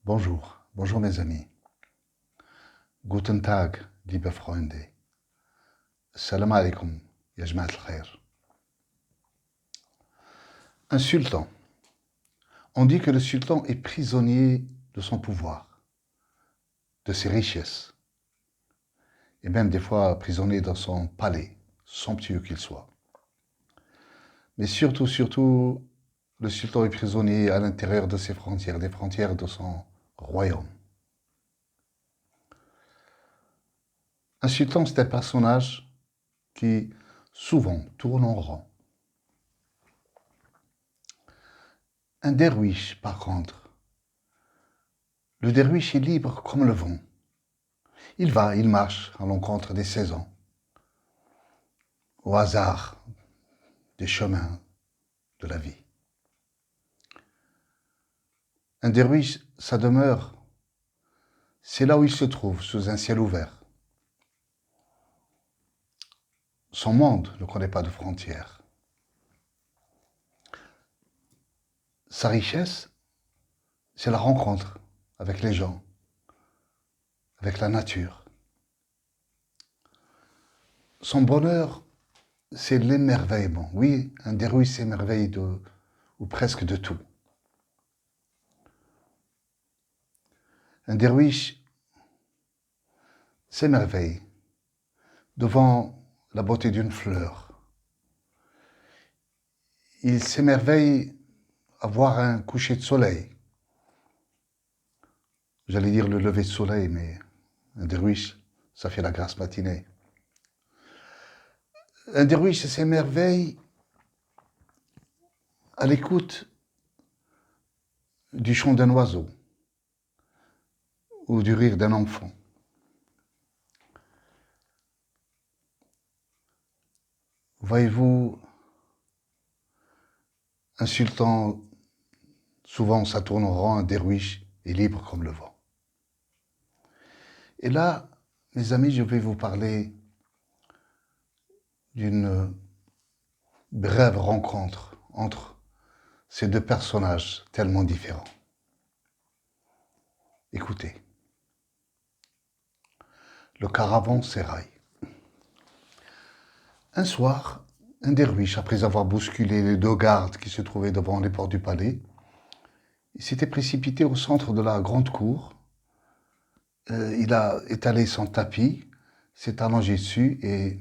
Bonjour mes amis. Guten Tag, liebe Freunde. Salam alaikum, ya jama'at al-khair. Un sultan. On dit que le sultan est prisonnier de son pouvoir, de ses richesses, et même des fois prisonnier dans son palais, somptueux qu'il soit. Mais surtout, le sultan est prisonnier à l'intérieur de ses frontières, des frontières de son royaume. Un sultan, c'est un personnage qui souvent tourne en rond. Un derwiche, par contre, le derwiche est libre comme le vent. Il marche à l'encontre des saisons, au hasard des chemins de la vie. Un derwiche, sa demeure, c'est là où il se trouve, sous un ciel ouvert. Son monde ne connaît pas de frontières. Sa richesse, c'est la rencontre avec les gens, avec la nature. Son bonheur, c'est l'émerveillement. Oui, un derwiche s'émerveille ou presque de tout. Un derwiche s'émerveille devant la beauté d'une fleur. Il s'émerveille à voir un coucher de soleil. J'allais dire le lever de soleil, mais un derwiche, ça fait la grasse matinée. Un derwiche s'émerveille à l'écoute du chant d'un oiseau ou du rire d'un enfant. Voyez-vous, un sultan, souvent ça tourne en rond, un derwiche est libre comme le vent. Et là, mes amis, je vais vous parler d'une brève rencontre entre ces deux personnages tellement différents. Écoutez, le caravansérail. Un soir, un derwiche, après avoir bousculé les deux gardes qui se trouvaient devant les portes du palais, il s'était précipité au centre de la grande cour. Il a étalé son tapis, s'est allongé dessus et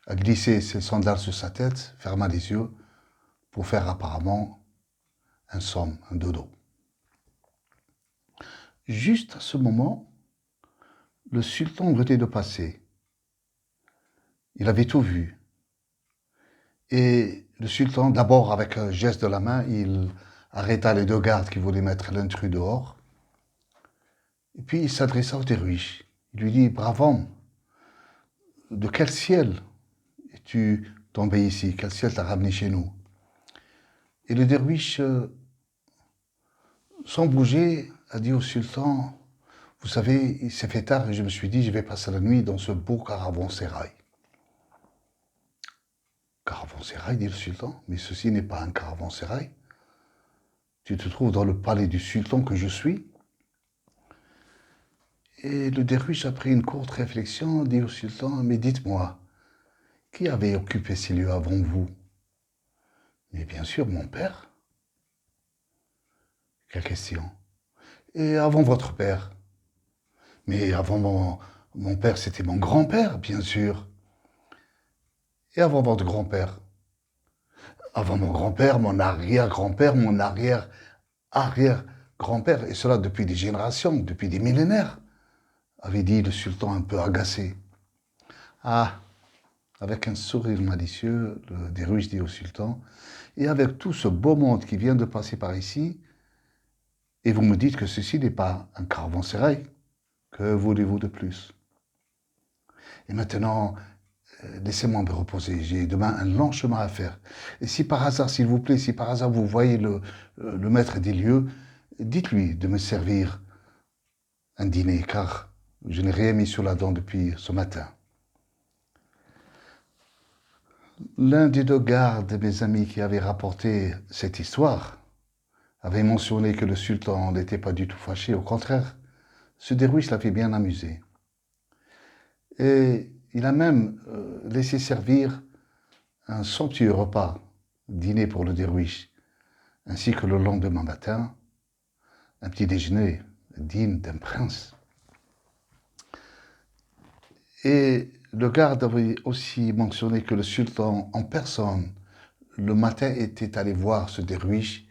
a glissé ses sandales sur sa tête, ferma les yeux pour faire apparemment un somme, un dodo. Juste à ce moment, le sultan venait de passer. Il avait tout vu. Et le sultan, d'abord avec un geste de la main, il arrêta les deux gardes qui voulaient mettre l'intrus dehors. Et puis il s'adressa au derwiche. Il lui dit, brave homme, de quel ciel es-tu tombé ici? Quel ciel t'a ramené chez nous? Et le derwiche, sans bouger, a dit au sultan, vous savez, il s'est fait tard et je me suis dit, je vais passer la nuit dans ce beau caravansérail. Caravansérail, dit le sultan, mais ceci n'est pas un caravansérail. Tu te trouves dans le palais du sultan que je suis. Et le derwiche, après une courte réflexion, dit au sultan, mais dites-moi, qui avait occupé ces lieux avant vous? Mais bien sûr, mon père. Quelle question? Et avant votre père? Mais avant mon père, c'était mon grand-père, bien sûr. Et avant votre grand-père? Avant mon grand-père, mon arrière-grand-père, mon arrière-arrière-grand-père, et cela depuis des générations, depuis des millénaires, avait dit le sultan un peu agacé. Ah, avec un sourire malicieux, le derwiche dit au sultan, et avec tout ce beau monde qui vient de passer par ici, et vous me dites que ceci n'est pas un caravansérail, que voulez-vous de plus? Et maintenant, laissez-moi me reposer, j'ai demain un long chemin à faire. Et si par hasard, s'il vous plaît, si par hasard vous voyez le maître des lieux, dites-lui de me servir un dîner, car je n'ai rien mis sur la dent depuis ce matin. L'un des deux gardes, mes amis, qui avait rapporté cette histoire, avait mentionné que le sultan n'était pas du tout fâché. Au contraire, ce derviche l'avait bien amusé. Et il a même laissé servir un somptueux repas, dîner pour le derviche, ainsi que le lendemain matin, un petit déjeuner digne d'un prince. Et le garde avait aussi mentionné que le sultan en personne, le matin, était allé voir ce derviche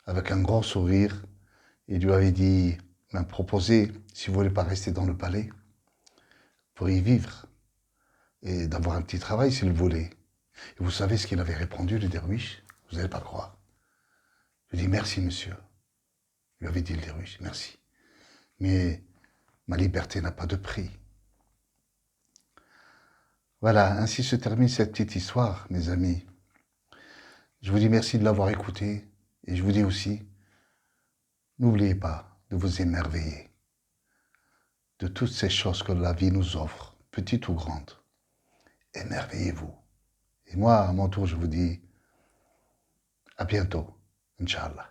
avec un grand sourire et lui avait dit, m'a proposé, si vous ne voulez pas rester dans le palais, pour y vivre et d'avoir un petit travail s'il voulait. Et vous savez ce qu'il avait répondu, le derviche? Vous n'allez pas croire. Je lui ai dit, merci monsieur. Il lui avait dit le derviche, merci. Mais ma liberté n'a pas de prix. Voilà, ainsi se termine cette petite histoire, mes amis. Je vous dis merci de l'avoir écouté et je vous dis aussi, n'oubliez pas de vous émerveiller de toutes ces choses que la vie nous offre, petites ou grandes. Émerveillez-vous. Et moi, à mon tour, je vous dis à bientôt, Inch'Allah.